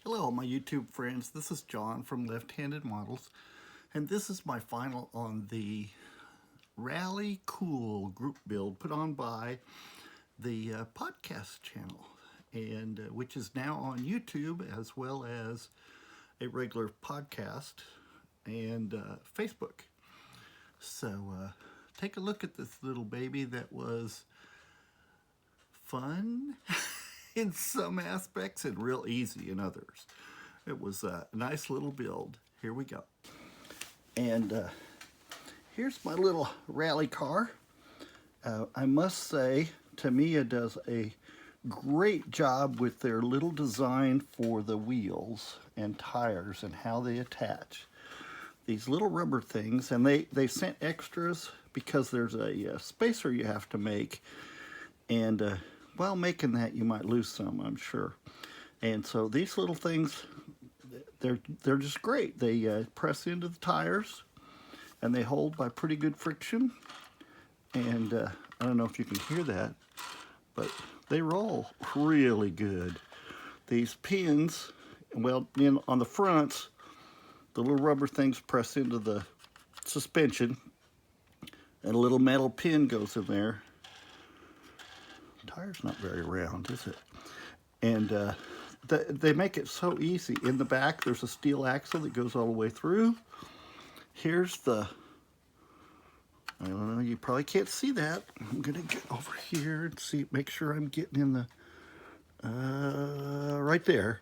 Hello, my YouTube friends. This is John from Left Handed Models, and this is my final on the Rally Cool group build put on by the podcast channel, and which is now on YouTube as well as a regular podcast and Facebook. So take a look at this little baby that was fun in some aspects and real easy in others. It was a nice little build. Here we go. And here's my little rally car. I must say, Tamiya does a great job with their little design for the wheels and tires and how they attach. These little rubber things, and they sent extras because there's a spacer you have to make, and while making that you might lose some, I'm sure. And so these little things, they're just great. They press into the tires and they hold by pretty good friction, and I don't know if you can hear that, but they roll really good. These pins, well, on the fronts, the little rubber things press into the suspension, and a little metal pin goes in there. The tire's not very round, is it? And they make it so easy. In the back, there's a steel axle that goes all the way through. Here's the, I don't know, you probably can't see that. I'm gonna get over here and see, make sure I'm getting in the, right there.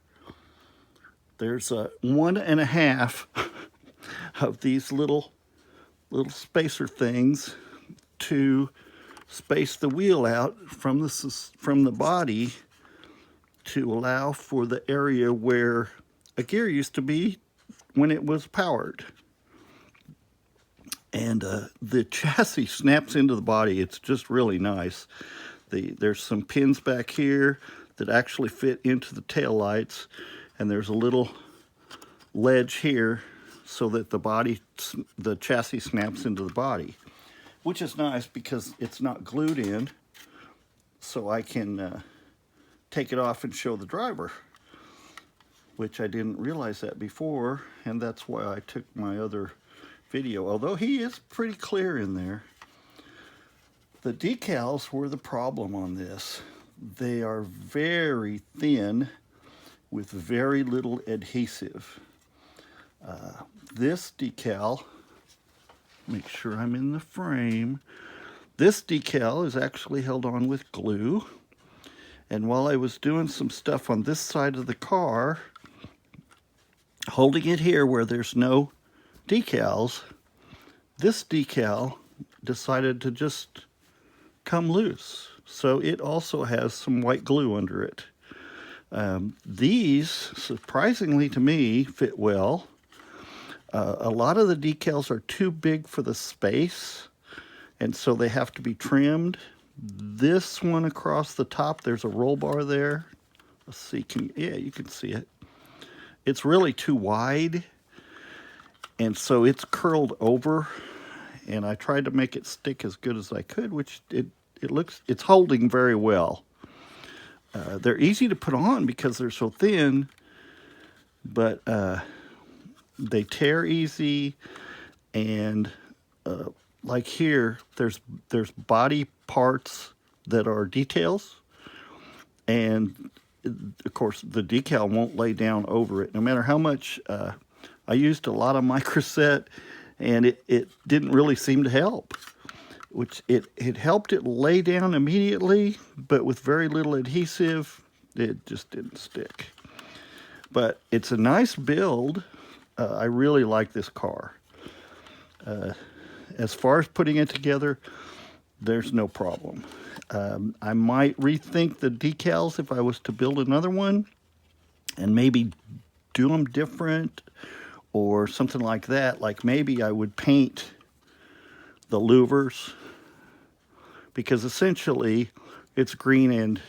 There's 1.5 of these little spacer things to space the wheel out from the body to allow for the area where a gear used to be when it was powered. And the chassis snaps into the body. It's just really nice. There's some pins back here that actually fit into the tail lights, and there's a little ledge here so that the chassis snaps into the body, which is nice because it's not glued in, so I can take it off and show the driver, which I didn't realize that before, and that's why I took my other video, although he is pretty clear in there. The decals were the problem on this. They are very thin with very little adhesive. This decal, make sure I'm in the frame, this decal is actually held on with glue. And while I was doing some stuff on this side of the car, holding it here where there's no decals, this decal decided to just come loose. So it also has some white glue under it. These, surprisingly to me, fit well. A lot of the decals are too big for the space, and so they have to be trimmed. This one across the top, there's a roll bar there. Let's see, yeah, you can see it. It's really too wide, and so it's curled over, and I tried to make it stick as good as I could, which it's holding very well. They're easy to put on because they're so thin, but they tear easy, and like here, there's body parts that are details, and of course the decal won't lay down over it no matter how much. I used a lot of microset, and it didn't really seem to help, which it helped it lay down immediately, but with very little adhesive it just didn't stick. But it's a nice build. I really like this car. As far as putting it together, there's no problem. I might rethink the decals if I was to build another one and maybe do them different or something like that. Like maybe I would paint the louvers, because essentially it's green and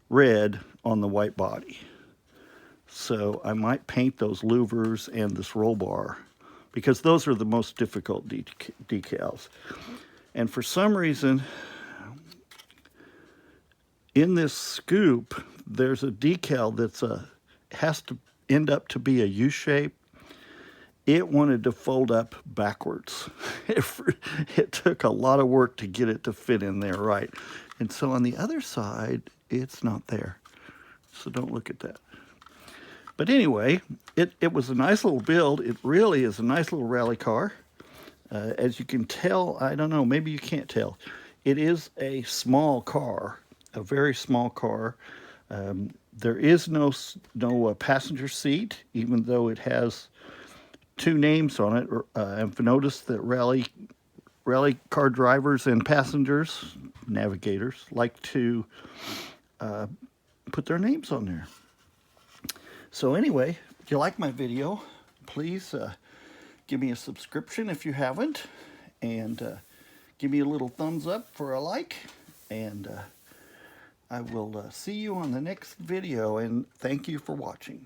red on the white body. So I might paint those louvers and this roll bar, because those are the most difficult decals. And for some reason, in this scoop, there's a decal that's has to end up to be a U shape, it wanted to fold up backwards. It took a lot of work to get it to fit in there right. And so on the other side, it's not there. So don't look at that. But anyway, it was a nice little build. It really is a nice little rally car. As you can tell, I don't know, maybe you can't tell. It is a small car, a very small car. There is no passenger seat, even though it has two names on it. I've noticed that rally car drivers and passengers, navigators, like to put their names on there. So anyway, if you like my video, please give me a subscription if you haven't, and give me a little thumbs up for a like, and I will see you on the next video, and thank you for watching.